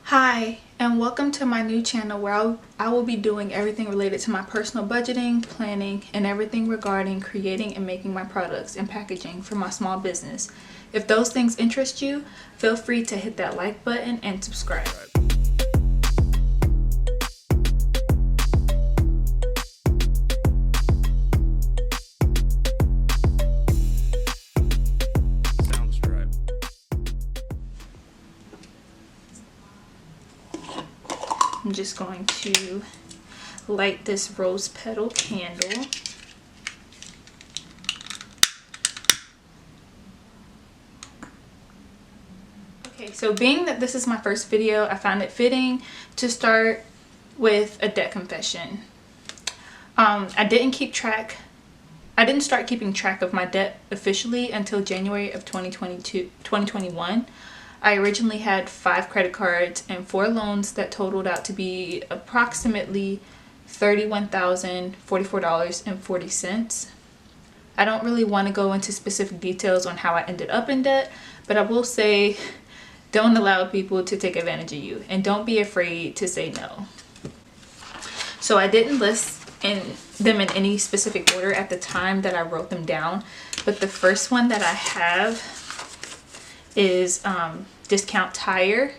Hi, and welcome to my new channel where I will be doing everything related to my personal budgeting, planning, and everything regarding creating and making my products and packaging for my small business. If those things interest you, feel free to hit that like button and subscribe. I'm just going to light this rose petal candle. Okay, so being that this is my first video, I found it fitting to start with a debt confession. I didn't start keeping track of my debt officially until January of 2021. I originally had 5 credit cards and 4 loans that totaled out to be approximately $31,044.40. I don't really want to go into specific details on how I ended up in debt, but I will say don't allow people to take advantage of you, and don't be afraid to say no. So I didn't list them in any specific order at the time that I wrote them down, but the first one that I have is Discount Tire.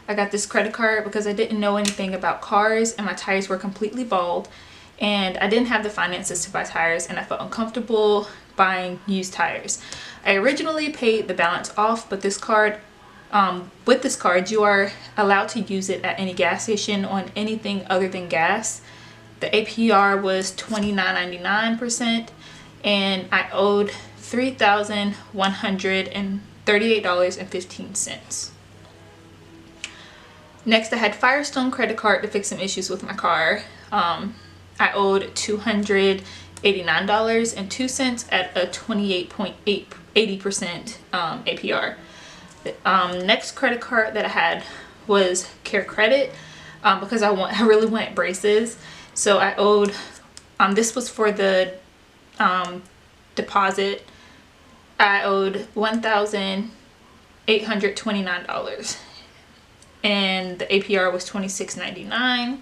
I got this credit card because I didn't know anything about cars and my tires were completely bald and I didn't have the finances to buy tires, and I felt uncomfortable buying used tires. I originally paid the balance off, but this card, with this card you are allowed to use it at any gas station on anything other than gas. The APR was $29.99% and I owed $3,138.15. Next, I had Firestone credit card to fix some issues with my car. I owed $289.02 at a 28.80% APR. Next credit card that I had was Care Credit because I really wanted braces. So I owed, this was for the deposit, I owed $1,829 and the APR was $26.99.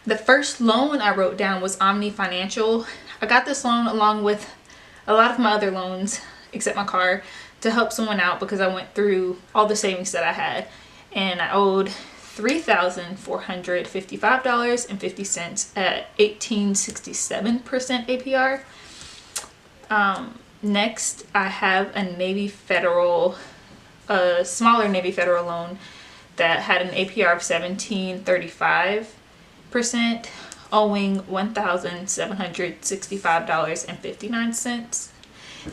The first loan I wrote down was Omni Financial. I got this loan along with a lot of my other loans except my car to help someone out because I went through all the savings that I had, and I owed $3,455.50 at 18.67% APR. Next, I have a smaller Navy Federal loan that had an APR of 17.35%, owing $1,765.59.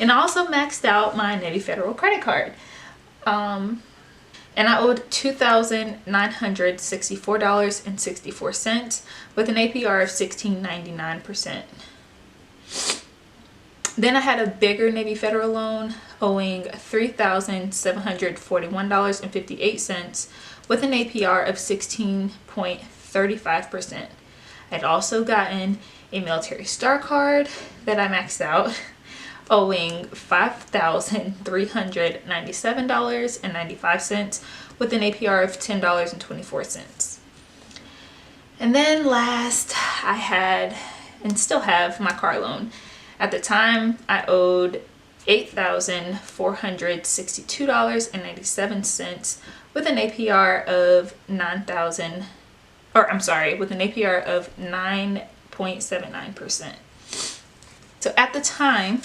And I also maxed out my Navy Federal credit card. And I owed $2,964.64 with an APR of 16.99%. Then I had a bigger Navy Federal loan owing $3,741.58 with an APR of 16.35%. I'd also gotten a Military Star card that I maxed out, owing $5,397.95 with an APR of $10.24. And then last, I had and still have my car loan. At the time, I owed $8,462.97 with an APR of with an APR of 9.79%. So at the time,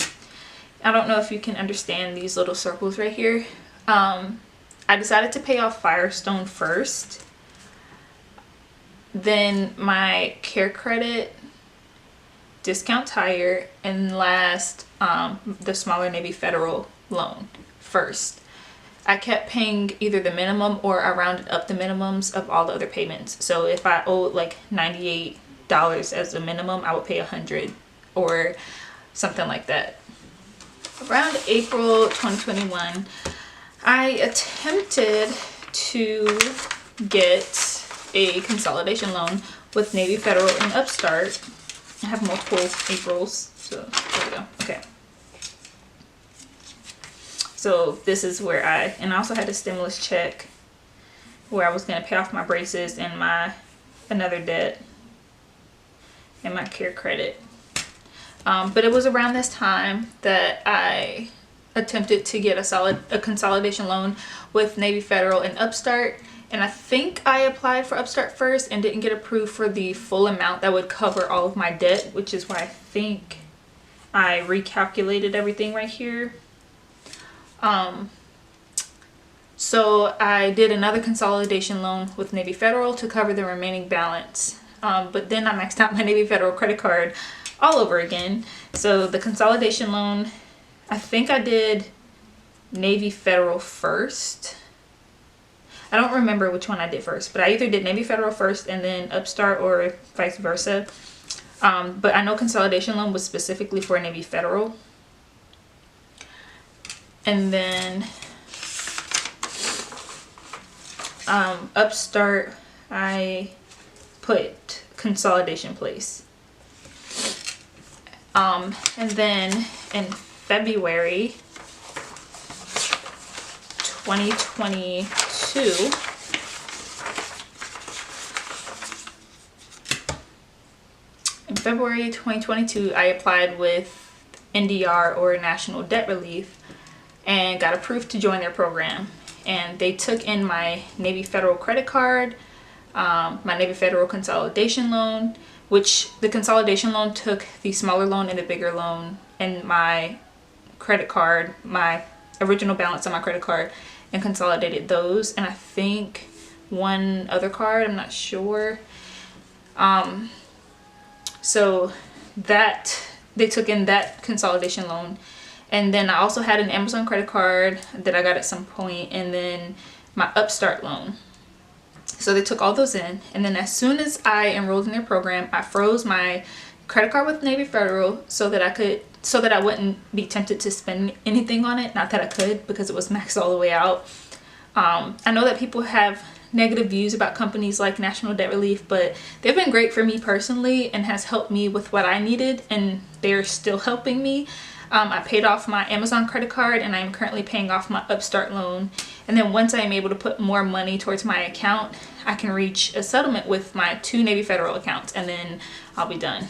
I don't know if you can understand these little circles right here. I decided to pay off Firestone first, then my Care Credit, Discount Tire, and last the smaller Navy Federal loan first. I kept paying either the minimum or I rounded up the minimums of all the other payments. So if I owed like $98 as a minimum, I would pay $100 or something like that. Around April 2021, I attempted to get a consolidation loan with Navy Federal and Upstart. I have multiple Aprils, so there we go. Okay. So this is where and I also had a stimulus check where I was going to pay off my braces and my another debt and my care credit. But it was around this time that I attempted to get a consolidation loan with Navy Federal and Upstart. And I think I applied for Upstart first and didn't get approved for the full amount that would cover all of my debt, which is why I think I recalculated everything right here. So I did another consolidation loan with Navy Federal to cover the remaining balance. But then I maxed out my Navy Federal credit card all over again. So the consolidation loan, I think I did Navy Federal first. I don't remember which one I did first, but I either did Navy Federal first and then Upstart or vice versa. But I know consolidation loan was specifically for Navy Federal. And then Upstart, I put consolidation place. And then in February 2022, I applied with NDR, or National Debt Relief, and got approved to join their program. And they took in my Navy Federal credit card, my Navy Federal consolidation loan, which the consolidation loan took the smaller loan and the bigger loan, and my credit card, my original balance on my credit card, and consolidated those. And I think one other card, I'm not sure. So that they took in that consolidation loan. And then I also had an Amazon credit card that I got at some point, and then my Upstart loan. So they took all those in, and then as soon as I enrolled in their program, I froze my credit card with Navy Federal so that I wouldn't be tempted to spend anything on it. Not that I could, because it was maxed all the way out. I know that people have negative views about companies like National Debt Relief, but they've been great for me personally and has helped me with what I needed, and they're still helping me. I paid off my Amazon credit card, and I'm currently paying off my Upstart loan. And then once I am able to put more money towards my account, I can reach a settlement with my 2 Navy Federal accounts, and then I'll be done.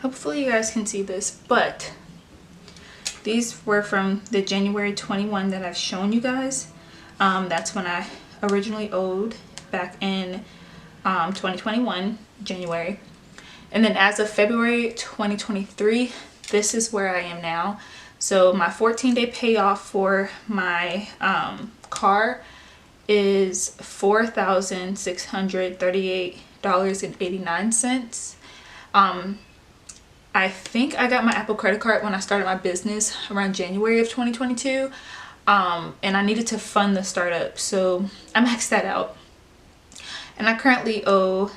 Hopefully you guys can see this, but these were from the January 21 that I've shown you guys. That's when I originally owed, back in 2021, January. And then as of February 2023, this is where I am now. So my 14-day payoff for my car is $4,638.89. I think I got my Apple credit card when I started my business around January of 2022. And I needed to fund the startup, so I maxed that out. And I currently owe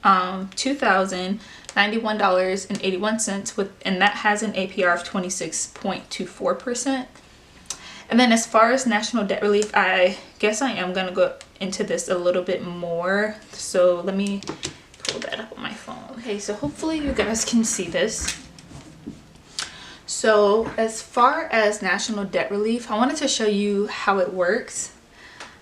$2,091.81 and that has an APR of 26.24%. And then as far as National Debt Relief, I guess I am going to go into this a little bit more. So let me pull that up on my phone. Okay, so hopefully you guys can see this. So as far as National Debt Relief, I wanted to show you how it works.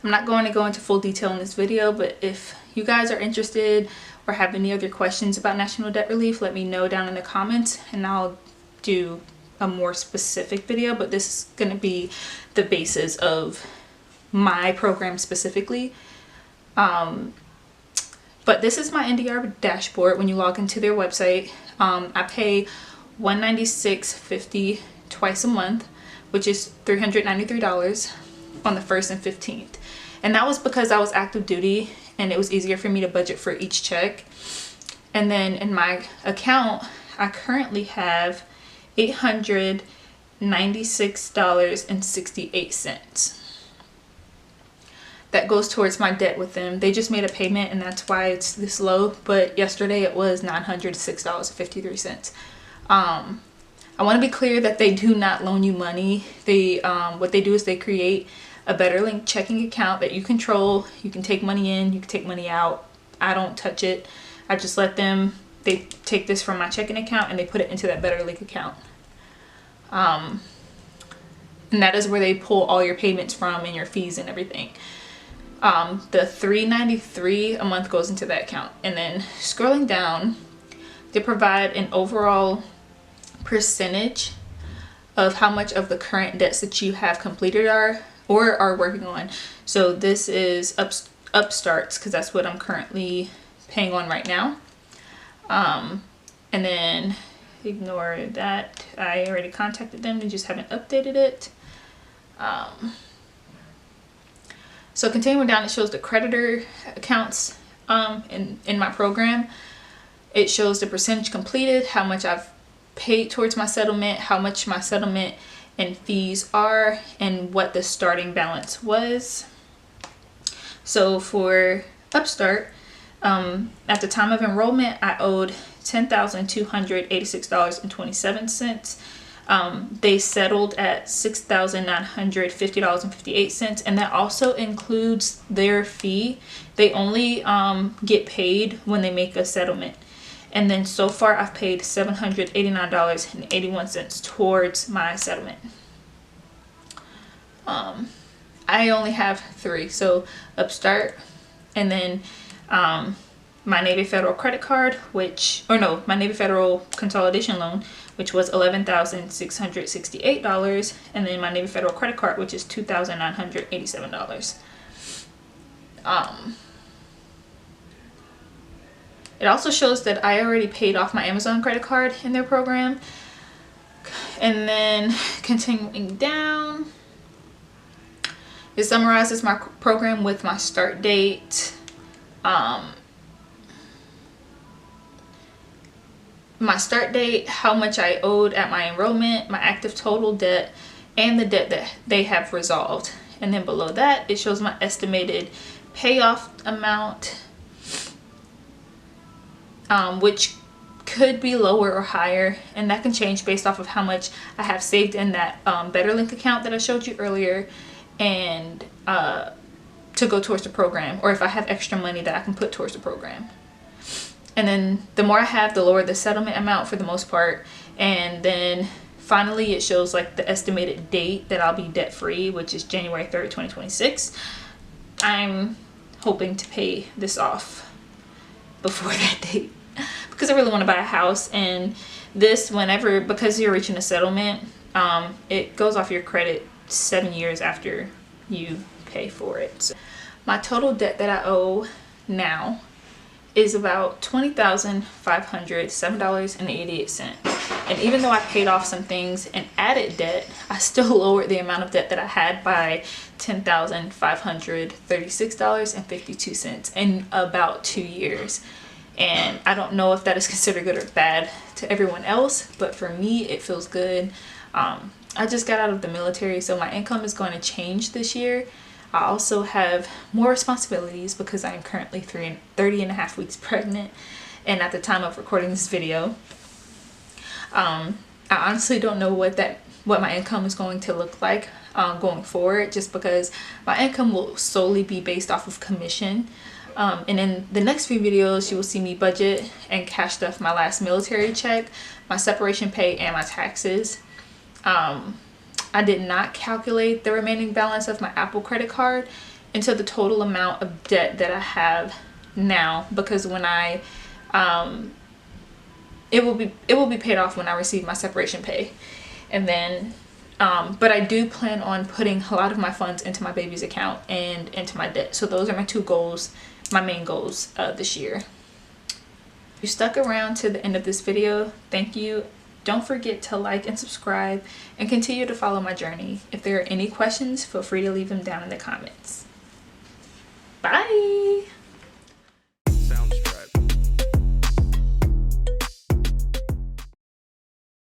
I'm not going to go into full detail in this video, but if you guys are interested or have any other questions about National Debt Relief, let me know down in the comments and I'll do a more specific video. But this is going to be the basis of my program specifically. But this is my NDR dashboard when you log into their website. I pay $196.50 twice a month, which is $393 on the 1st and 15th. And that was because I was active duty and it was easier for me to budget for each check. And then in my account, I currently have $896.68. That goes towards my debt with them. They just made a payment and that's why it's this low, but yesterday it was $906.53. I want to be clear that they do not loan you money. They what they do is they create a Better Link checking account that you control. You can take money in, you can take money out. I don't touch it. I just let them, they take this from my checking account and they put it into that Better Link account. And that is where they pull all your payments from and your fees and everything. The $393 a month goes into that account. And then scrolling down, they provide an overall percentage of how much of the current debts that you have completed or are working on. So this is Upstart's, because that's what I'm currently paying on right now. And then ignore that. I already contacted them, they just haven't updated it. So continuing down, it shows the creditor accounts in my program. It shows the percentage completed, how much I've paid towards my settlement, how much my settlement and fees are, and what the starting balance was. So for Upstart, at the time of enrollment, I owed $10,286.27. They settled at $6,950.58, and that also includes their fee. They only get paid when they make a settlement. And then so far I've paid $789.81 towards my settlement. I only have 3, so Upstart, and then my Navy Federal credit card, my Navy Federal consolidation loan, which was $11,668, and then my Navy Federal credit card, which is $2,987. It also shows that I already paid off my Amazon credit card in their program. And then continuing down, it summarizes my program with my start date, how much I owed at my enrollment, my active total debt, and the debt that they have resolved. And then below that, it shows my estimated payoff amount, which could be lower or higher, and that can change based off of how much I have saved in that BetterLink account that I showed you earlier, and to go towards the program, or if I have extra money that I can put towards the program. And then the more I have, the lower the settlement amount for the most part. And then finally it shows like the estimated date that I'll be debt free, which is January 3rd, 2026. I'm hoping to pay this off before that date because I really want to buy a house. And this, because you're reaching a settlement, it goes off your credit 7 years after you pay for it. So my total debt that I owe now is about $20,507.88. And even though I paid off some things and added debt, I still lowered the amount of debt that I had by $10,536.52 in about 2 years. And I don't know if that is considered good or bad to everyone else, but for me it feels good. I just got out of the military, so my income is going to change this year. I also have more responsibilities because I am currently 30 and a half weeks pregnant, and at the time of recording this video, I honestly don't know what my income is going to look like going forward, just because my income will solely be based off of commission. And in the next few videos, you will see me budget and cash stuff my last military check, my separation pay, and my taxes. I did not calculate the remaining balance of my Apple credit card into the total amount of debt that I have now, because when it will be paid off when I receive my separation pay. And then but I do plan on putting a lot of my funds into my baby's account and into my debt. So those are my 2 goals, my main goals this year. If you stuck around to the end of this video, thank you. Don't forget to like and subscribe and continue to follow my journey. If there are any questions, feel free to leave them down in the comments. Bye!